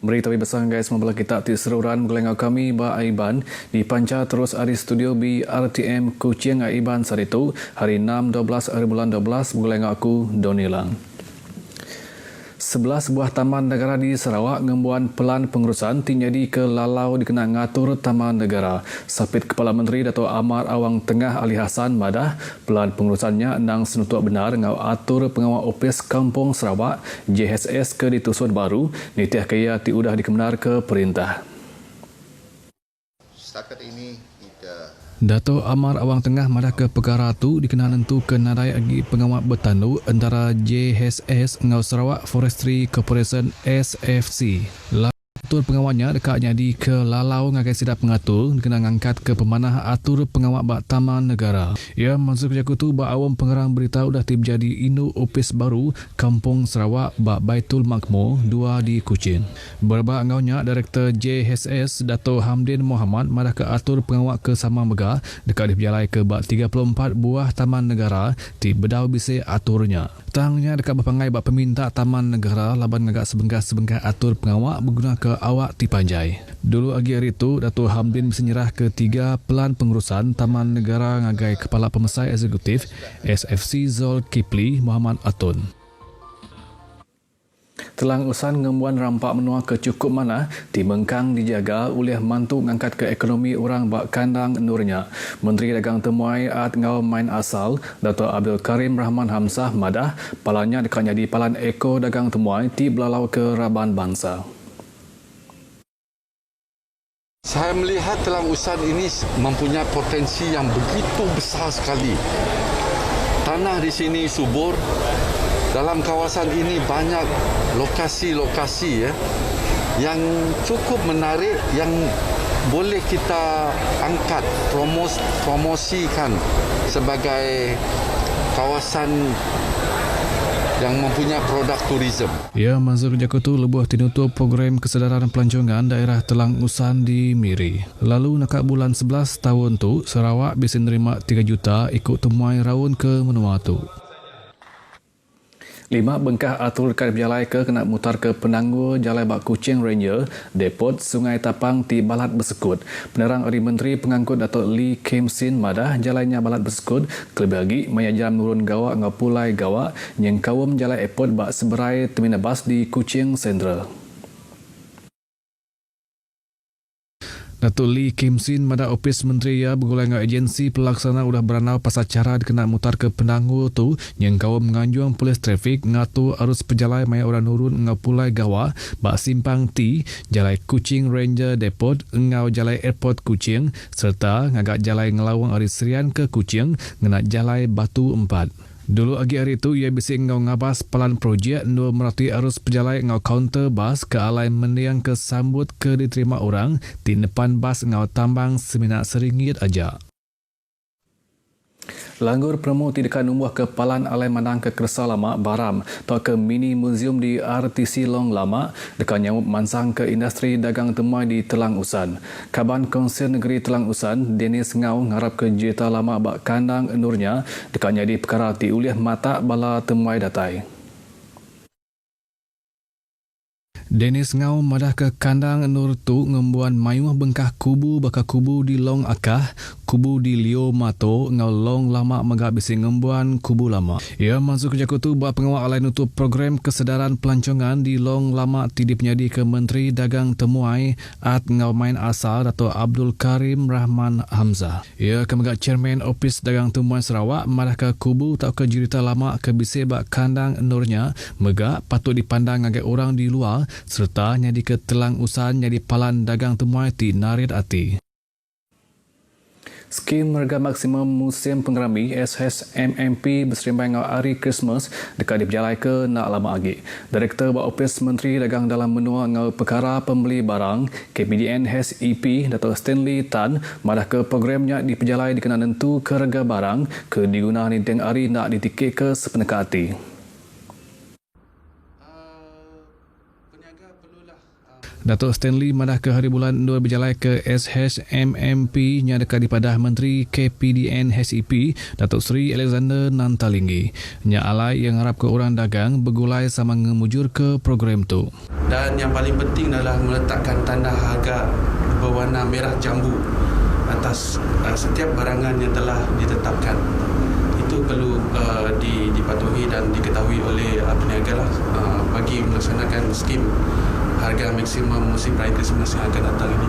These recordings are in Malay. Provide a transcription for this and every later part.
Berita besar guys, membelah kita ti seruran mengelengau kami ba Aiban di panca terus hari studio BRTM Kuching Aiban saat itu hari 6-12 hari bulan 12 mengelengau aku Donilang. 11 buah taman negara di Sarawak ngembuan pelan pengurusan tinjadi ke lalau dikena ngatur taman negara. Sapit Kepala Menteri Dato' Amar Awang Tengah Ali Hassan madah pelan pengurusannya nang senutuk benar ngau atur pengawal opis Kampung Sarawak JHS ke ditusun baru nitiah kaya tiudah dikebenar ke perintah. Setakat ini kita Dato' Amar Awang Tengah madah ke perkara tu dikenal nentu ke nadai agi pengawal bertandu antara JHS ngau Sarawak Forestry Corporation SFC. Atur pengawalnya dekatnya di ke lalau ngagai sidap pengatur kena ngangkat ke pemanah atur pengawal bak taman negara. Ia masuk kerja tu bak awam pengarang berita udah tib jadi Indo opis baru Kampung Sarawak bak Baitul Makmur 2 di Kuching. Berbak ngaunya Direktur JHS Dato' Hamdin Mohamad madah ke atur pengawal ke Sama Mega dekat di berjalai ke bak 34 buah taman negara di bedau bisi aturnya. Tangnya dekat berpangai bak peminta taman negara laban ngagak sebengkah-sebengkah atur pengawal berguna ke awak ti Panjai. Dulu agi hari itu, Dato' Hamdin menyerah ke 3 pelan pengurusan Taman Negara ngagai Kepala Pemesai Eksekutif SFC Zul Kipli Muhammad Atun. Telang usan ngembuan rampak menua ke cukup mana di Mengkang dijaga oleh mantu ngangkat ke ekonomi orang bak kandang nurnya. Menteri Dagang Temuai At Ngau Main Asal Dato' Abdul Karim Rahman Hamzah madah palanya dekatnya di Palan Eko Dagang Temuai ti belalau ke Raban Bangsa. Saya melihat Telang Usan ini mempunyai potensi yang begitu besar sekali. Tanah di sini subur. Dalam kawasan ini banyak lokasi-lokasi yang cukup menarik yang boleh kita angkat, promosikan sebagai kawasan yang mempunyai produk turisme. Ya, masuk kerja tu lebuh tinutup program kesedaran pelancongan daerah Telang Usan di Miri. Lalu nakak bulan 11 tahun tu, Sarawak bisa nerima 3 juta ikut temuai raun ke menua tu. 5 bengkah atur dekat berjalai ke kena mutar ke penanggur Jalai Bak Kuching Ranger, Depot Sungai Tapang ti Balat Bersekut. Penerang Eri Menteri Pengangkut Dato' Lee Kim Sin madah jalainya Balat Bersekut kelebih lagi maya jalan nurun gawak ngau pulai gawak yang kawum Jalai Airport bak seberai terminal bas di Kuching Central. Dato' Lee Kim Sin madah opis menteri ya bergulai dengan agensi pelaksana udah beranau pasal cara dikena mutar ke penanggu tu yang kawam menganjung polis trafik ngatur arus pejalai maya orang nurun ngau pulai gawa bak simpang T Jalai Kuching Ranger Depot ngau Jalai Airport Kuching serta ngagak Jalai ngelawang Ari Serian ke Kuching ngena Jalai Batu 4. Dulu agi hari itu ia bisik ngau ngabas pelan projek nur merati arus pejalai ngau counter bas ke alai mendiang ke sambut ke diterima orang di depan bas ngau tambang seminat RM1 aja. Langgur promo tidak numbuh ke Palan Alai Manang ke Kersa Lama Baram atau ke mini museum di RTC Long Lama dekat nyamuk mansang ke industri dagang temuai di Telang Usan. Kaban Konsil Negeri Telang Usan Dennis Ngau ngarap ke Jeta Lama bak kandang enurnya dekatnya di perkara ti ulih mata bala temuai datai. Dennis Ngau madah ke kandang nur tu ngembuan mayuh bengkah kubu bakal kubu di Long Akah, kubu di Lio Mato ngau Long Lama megak bisi ngembuan kubu lama. Ia masuk kerja tu buat pengawal alai nutup program kesedaran pelancongan di Long Lama tidip nyadi ke Menteri Dagang Temuai At Ngau Main Asal Dato' Abdul Karim Rahman Hamzah. Ia ke megak Chairman Opis Dagang Temuai Sarawak madah ke kubu tak ke jurita lama ke bisi bak kandang nurnya megak patut dipandang ngagai orang di luar serta nyadi ke Telang Usan nyadi palan dagang temuai ti narit ati. Skim harga maksimum musim pengerami SHMMP berserimbang dengan hari Christmas dekat diberjalai ke nak lama lagi. Direktur Bak Opis Menteri Dagang dalam menua ngau perkara pembeli barang KPDN HEP Dato' Stanley Tan madah ke programnya diperjalai dikena nentu ke harga barang ke diguna ninteng hari nak ditikik ke sepeneka hati. Datuk Stanley madah ke hari bulan 2 berjalai ke SHMMP yang dekat di padah Menteri KPDN HEP Datuk Seri Alexander Nantalinggi. Nya alai yang harap ke orang dagang bergulai sama ngemujur ke program tu. Dan yang paling penting adalah meletakkan tanda harga berwarna merah jambu atas setiap barangan yang telah ditetapkan. Itu perlu dipatuhi dan diketahui oleh peniaga bagi melaksanakan skim harga maksimum musim raya Krismas yang akan datang ini.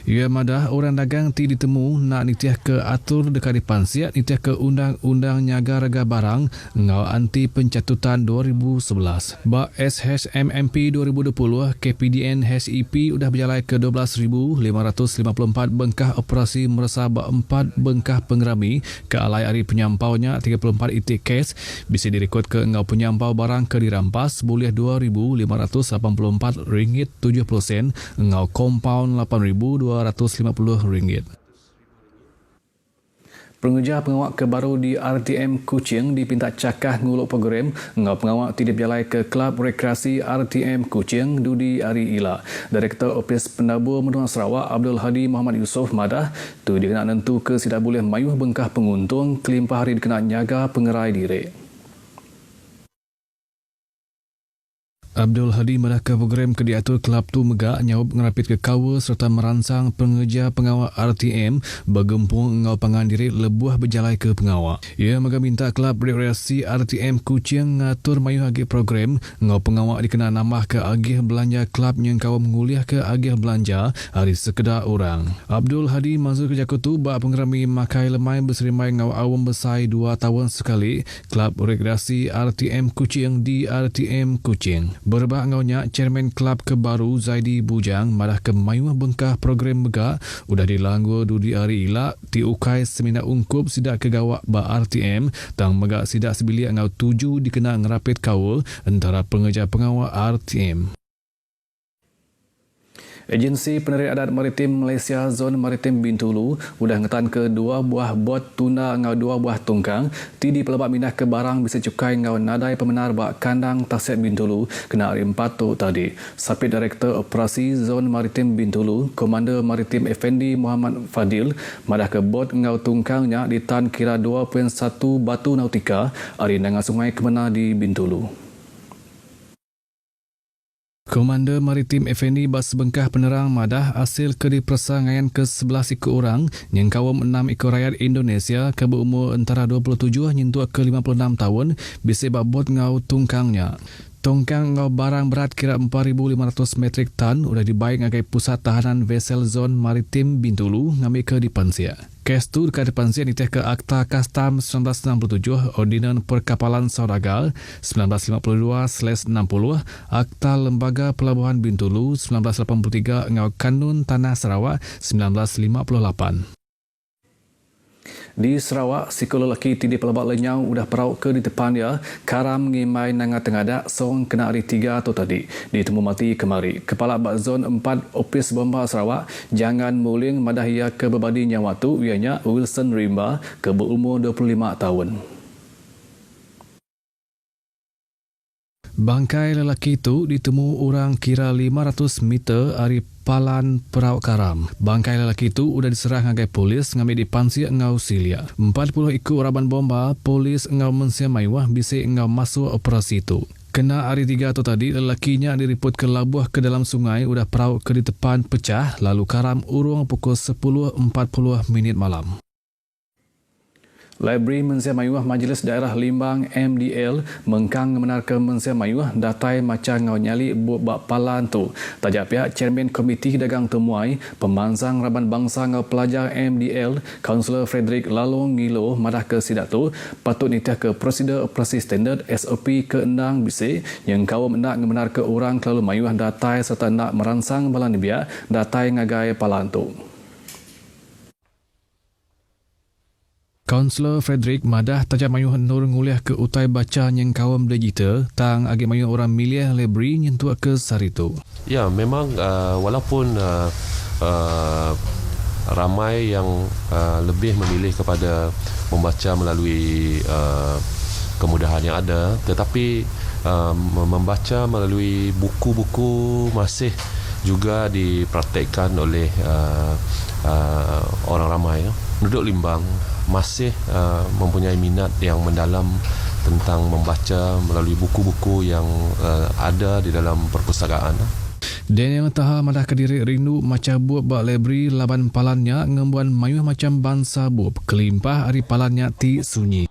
Ia madah orang dagang ti ditemu nak nitiah ke atur dekat di pansiat nitiah ke undang-undang nyaga harga barang ngau anti pencatutan 2011. Ba SHMMP 2020 KPDN HEP udah berjalai ke 12,554 bengkah operasi meresah ba 4 bengkah pengerami ke alai hari penyampaunya 34 itik kes bisa direkod ke ngau penyampau barang ke dirampas boleh RM2,584.70 ngau kompaun RM8,250. Pengejar pengawak kebaru di RTM Kuching dipinta cakah nguluk program ngau pengawak tidak berjalai ke Kelab Rekreasi RTM Kuching Dudi Ari Ila. Direktur Opis Pendabur Menua Sarawak Abdul Hadi Muhammad Yusof madah tu dia kena nentu ke tidak boleh mayuh bengkah penguntung kelimpah hari dikena nyaga pengerai diri. Abdul Hadi madah ke program ke diatur kelab tu megak nyawab ngerapit ke kawa serta merangsang pengejar pengawal RTM bergempung ngau pangan diri lebuah berjalai ke pengawal. Ia megak minta kelab rekreasi RTM Kuching ngatur mayuh agih program ngau pengawal dikena nambah ke agih belanja kelab yang kawa menguliah ke agih belanja hari sekedar orang. Abdul Hadi mazur kerja tu bak pengerami makai lemai berserimai ngau awam besai 2 tahun sekali kelab rekreasi RTM Kuching di RTM Kuching. Berbak ngaunya Chairman Kelab Kebaru Zaidi Bujang madah ke mayuh bengkah program megak udah dilanggur Dudi Ari Ila ti ukai seminar ungkup sidak kegawak ba RTM tang megak sidak sebilik ngau 7 dikena ngerapit kawa antara pengejar pengawal RTM. Agensi Penerik Adat Maritim Malaysia Zon Maritim Bintulu udah ngetan ke 2 buah bot tuna ngau 2 buah tungkang ti di pelabak mindah ke barang bisa cukai ngau nadai pemenar bak kandang Tasik Bintulu kena hari 4 tu tadi. Sapit Direktur Operasi Zon Maritim Bintulu, Komander Maritim Effendi Muhammad Fadil madah ke bot ngau tungkangnya di tan kira 2.1 batu nautika hari nangan sungai Kemena di Bintulu. Komander Maritim Effendi bas bengkah penerang madah hasil ke dipersangaian ke 11 ekor orang yang kawam 6 ekor rakyat Indonesia ke berumur antara 27 nyentuh ke 56 tahun bisa babot ngau tungkangnya. Tongkang ngau barang berat kira 4,500 metrik tan udah dibaik ngagai pusat tahanan vessel zon maritim Bintulu ngambil ke Dipansia. Kes tu dekat Dipansia nitih ke Akta Kastam 1967, Ordinan Perkapalan Saudagar 1952/60, Akta Lembaga Pelabuhan Bintulu 1983 ngau Kanun Tanah Sarawak 1958. Di Sarawak, psikolog lelaki tidi pelabak lenyau udah perauk ke di depan dia karam ngimai nangat tengadak song kena hari 3 atau tadi ditemu mati kemari. Kepala Bak Zon 4 Opis Bomba Sarawak jangan muling madah ia ke berbadi nyawa tu ianya Wilson Rimba ke berumur 25 tahun. Bangkai lelaki itu ditemu orang kira 500 meter dari Palan Perauk Karam. Bangkai lelaki itu sudah diserah ngagai polis ngambil di Pansia ngau Silia. 40 ekor raban bomba polis ngau Mensia Maiwah bisa ngau masuk operasi itu. Kena hari 3 tu tadi, lelakinya diriput ke labuh ke dalam sungai udah perauk ke di depan pecah lalu karam urung pukul 10.40 malam. Library Mensia Mayuah Majlis Daerah Limbang MDL mengkang membenarkan Mensia Mayuah datai macam ngau nyali buat bak palan tu. Tajak pihak Chairman Komiti Dagang Temuai, Pemansang Raban Bangsa ngau pelajar MDL, Kaunselor Frederick Lalong Ngilo madah ke sidak tu, patut nitah ke prosedur operasi standard SOP ke endang bisik yang kau nak membenarkan orang kelalu Mayuah datai serta nak merangsang balan biak datai ngagai palan tu. Kaunselor Frederick madah tajak mayuh nur nguliah ke utai baca yang kawam digital tang agi mayuh orang miliah library nyentuh ke saritu. Ya, memang walaupun ramai yang lebih memilih kepada membaca melalui kemudahan yang ada, tetapi membaca melalui buku-buku masih juga dipraktekkan oleh orang ramai. Penduduk Limbang masih mempunyai minat yang mendalam tentang membaca melalui buku-buku yang ada di dalam perpustakaan. Daniel Taha madah Kediri rindu macam buat bak libri laban palannya ngembuan mayuh macam bangsa bup kelimpah hari palannya ti sunyi.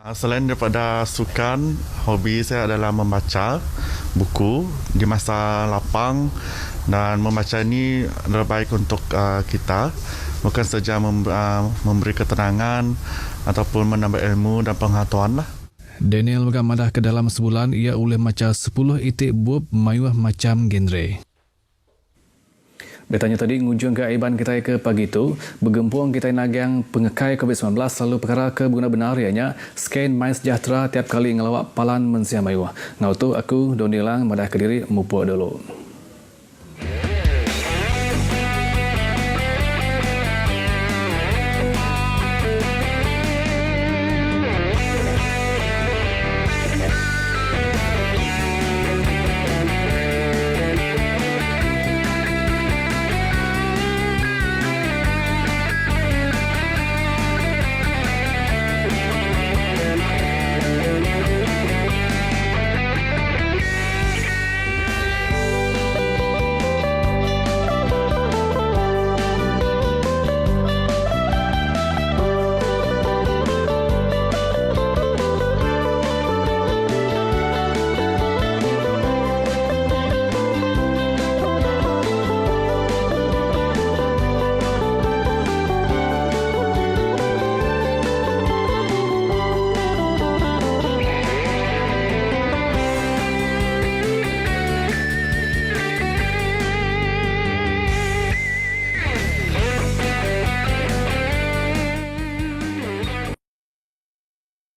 Selain daripada sukan, hobi saya adalah membaca buku di masa lapang, dan membaca ini adalah baik untuk kita, bukan saja memberi ketenangan ataupun menambah ilmu dan pengetahuan lah. Daniel juga madah ke dalam sebulan ia boleh macam 10 itik bup mayuh macam genre. Betanya tadi ngujung ke aiban kita ke pagi itu, bergempuang kita nagang pengekai COVID-19 selalu perkara ke guna benar ianya scan My Sejahtera tiap kali ngelawak palan mensia mayuh. Ngau tu aku Doni Lang madah Kediri mupuk dulu.